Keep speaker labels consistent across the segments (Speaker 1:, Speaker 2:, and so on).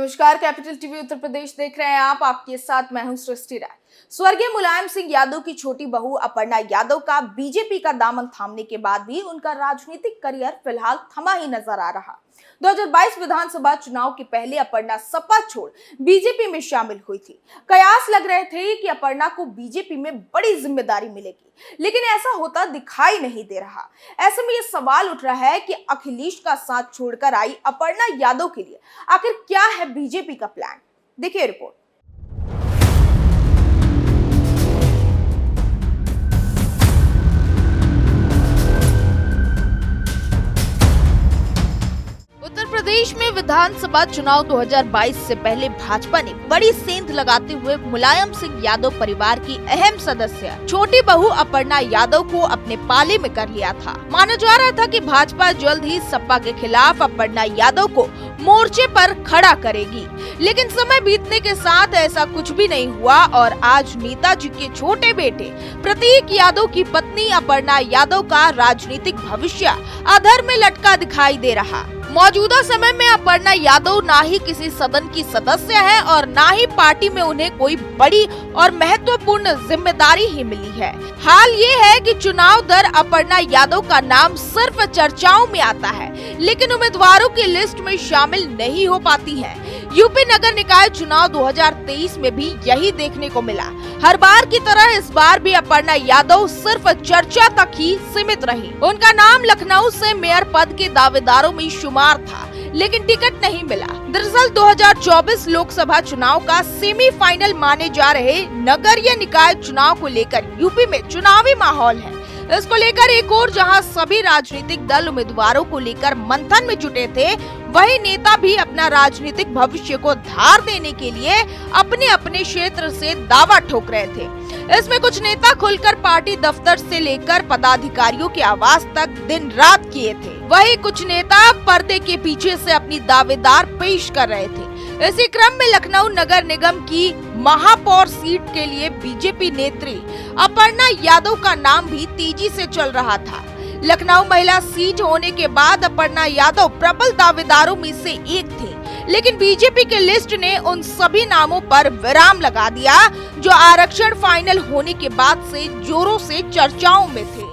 Speaker 1: नमस्कार, capital TV Uttar Pradesh देख रहे हैं आप। आपके साथ मैं हूं सृष्टि राय। स्वर्गीय मुलायम सिंह यादव की छोटी बहू अपर्णा यादव का बीजेपी का दामन थामने के बाद भी उनका राजनीतिक करियर फिलहाल थमा ही नजर आ रहा। 2022 विधानसभा चुनाव के पहले अपर्णा सपा छोड़ बीजेपी में शामिल हुई थी। कयास लग रहे थे कि अपर्णा को बीजेपी में बड़ी जिम्मेदारी मिलेगी, लेकिन ऐसा होता दिखाई नहीं दे रहा। ऐसे में ये सवाल उठ रहा है कि अखिलेश का साथ छोड़कर आई अपर्णा यादव के लिए आखिर क्या है बीजेपी का प्लान। देखिए रिपोर्ट। उत्तर प्रदेश में विधानसभा चुनाव 2022 से पहले भाजपा ने बड़ी सेंध लगाते हुए मुलायम सिंह यादव परिवार की अहम सदस्य छोटी बहू अपर्णा यादव को अपने पाले में कर लिया था। माना जा रहा था कि भाजपा जल्द ही सपा के खिलाफ अपर्णा यादव को मोर्चे पर खड़ा करेगी, लेकिन समय बीतने के साथ ऐसा कुछ भी नहीं हुआ और आज नेताजी के छोटे बेटे प्रतीक यादव की पत्नी अपर्णा यादव का राजनीतिक भविष्य अधर में लटका दिखाई दे रहा। मौजूदा समय में अपर्णा यादव ना ही किसी सदन की सदस्य है और ना ही पार्टी में उन्हें कोई बड़ी और महत्वपूर्ण जिम्मेदारी ही मिली है। हाल ये है कि चुनाव दर अपर्णा यादव का नाम सिर्फ चर्चाओं में आता है, लेकिन उम्मीदवारों की लिस्ट में शामिल नहीं हो पाती है। यूपी नगर निकाय चुनाव 2023 में भी यही देखने को मिला। हर बार की तरह इस बार भी अपर्णा यादव सिर्फ चर्चा तक ही सीमित रही। उनका नाम लखनऊ से मेयर पद के दावेदारों में शुमार था, लेकिन टिकट नहीं मिला। दरअसल 2024 लोकसभा चुनाव का सेमीफाइनल माने जा रहे नगरीय निकाय चुनाव को लेकर यूपी में चुनावी माहौल है। इसको लेकर एक और जहां सभी राजनीतिक दल उम्मीदवारों को लेकर मंथन में जुटे थे, वही नेता भी अपना राजनीतिक भविष्य को धार देने के लिए अपने अपने क्षेत्र से दावा ठोक रहे थे। इसमें कुछ नेता खुलकर पार्टी दफ्तर से लेकर पदाधिकारियों के आवास तक दिन रात किए थे, वही कुछ नेता पर्दे के पीछे से अपनी दावेदार पेश कर रहे थे। इसी क्रम में लखनऊ नगर निगम की महापौर सीट के लिए बीजेपी नेत्री अपर्णा यादव का नाम भी तेजी से चल रहा था। लखनऊ महिला सीट होने के बाद अपर्णा यादव प्रबल दावेदारों में से एक थे, लेकिन बीजेपी के लिस्ट ने उन सभी नामों पर विराम लगा दिया जो आरक्षण फाइनल होने के बाद से जोरों से चर्चाओं में थे।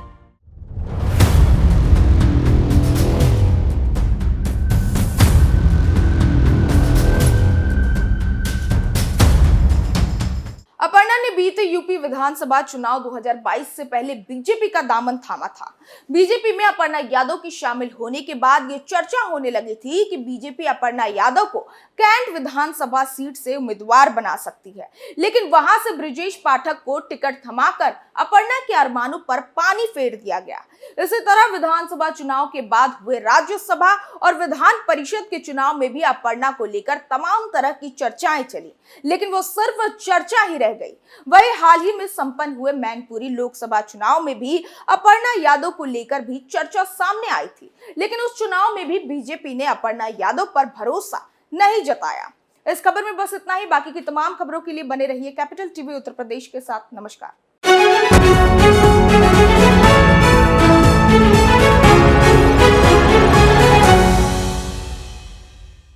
Speaker 1: अपर्णा ने बीते यूपी विधानसभा चुनाव 2022 से पहले बीजेपी का दामन थामा था। बीजेपी में अपर्णा यादव की शामिल होने के बाद ये चर्चा होने लगी थी कि बीजेपी अपर्णा यादव को कैंट विधानसभा सीट से उम्मीदवार बना सकती है, लेकिन वहां से ब्रिजेश पाठक को टिकट थमाकर अपर्णा के अरमानों पर पानी फेर दिया गया। इसी तरह विधानसभा चुनाव के बाद हुए राज्यसभा और विधान परिषद के चुनाव में भी अपर्णा को लेकर तमाम तरह की चर्चाएं चली, लेकिन वो सिर्फ चर्चा ही रह गई। वही हाल ही में संपन्न हुए मैनपुरी लोकसभा चुनाव में भी अपर्णा यादव को लेकर भी चर्चा सामने आई थी, लेकिन उस चुनाव में भी बीजेपी ने अपर्णा यादव पर भरोसा नहीं जताया। इस खबर में बस इतना ही। बाकी की तमाम खबरों के लिए बने रहिए कैपिटल टीवी उत्तर प्रदेश के साथ। नमस्कार।